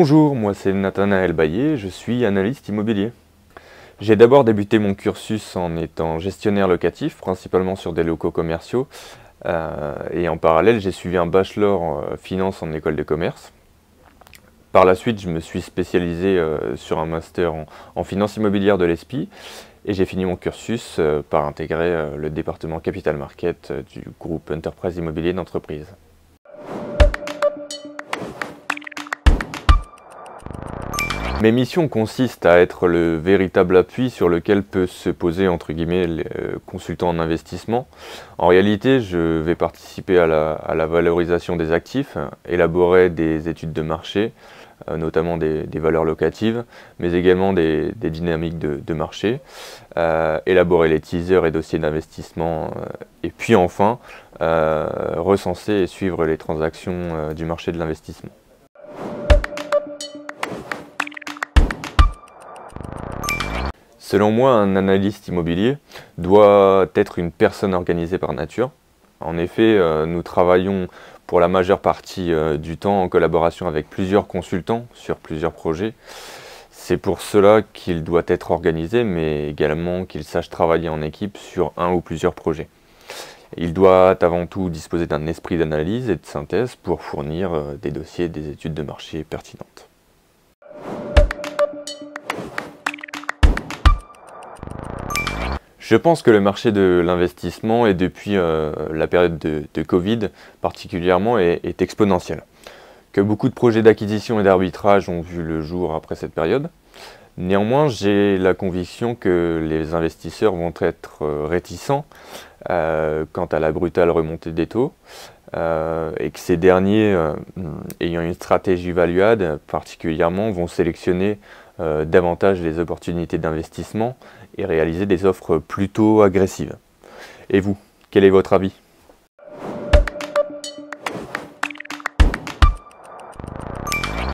Bonjour, moi c'est Nathanaël Baillet, je suis analyste immobilier. J'ai d'abord débuté mon cursus en étant gestionnaire locatif, principalement sur des locaux commerciaux, et en parallèle j'ai suivi un bachelor en finance en école de commerce. Par la suite, je me suis spécialisé sur un master en finance immobilière de l'ESPI, et j'ai fini mon cursus par intégrer le département Capital Market du groupe Enterprise Immobilier d'entreprise. Mes missions consistent à être le véritable appui sur lequel peut se poser entre guillemets les consultants en investissement. En réalité, je vais participer à la valorisation des actifs, élaborer des études de marché, notamment des valeurs locatives, mais également des dynamiques de marché, élaborer les teasers et dossiers d'investissement, et puis enfin recenser et suivre les transactions du marché de l'investissement. Selon moi, un analyste immobilier doit être une personne organisée par nature. En effet, nous travaillons pour la majeure partie du temps en collaboration avec plusieurs consultants sur plusieurs projets. C'est pour cela qu'il doit être organisé, mais également qu'il sache travailler en équipe sur un ou plusieurs projets. Il doit avant tout disposer d'un esprit d'analyse et de synthèse pour fournir des dossiers et des études de marché pertinentes. Je pense que le marché de l'investissement, et depuis la période de Covid particulièrement, est exponentiel. Que beaucoup de projets d'acquisition et d'arbitrage ont vu le jour après cette période. Néanmoins, j'ai la conviction que les investisseurs vont être réticents quant à la brutale remontée des taux et que ces derniers, ayant une stratégie value-add particulièrement, vont sélectionner davantage les opportunités d'investissement et réaliser des offres plutôt agressives. Et vous, quel est votre avis ?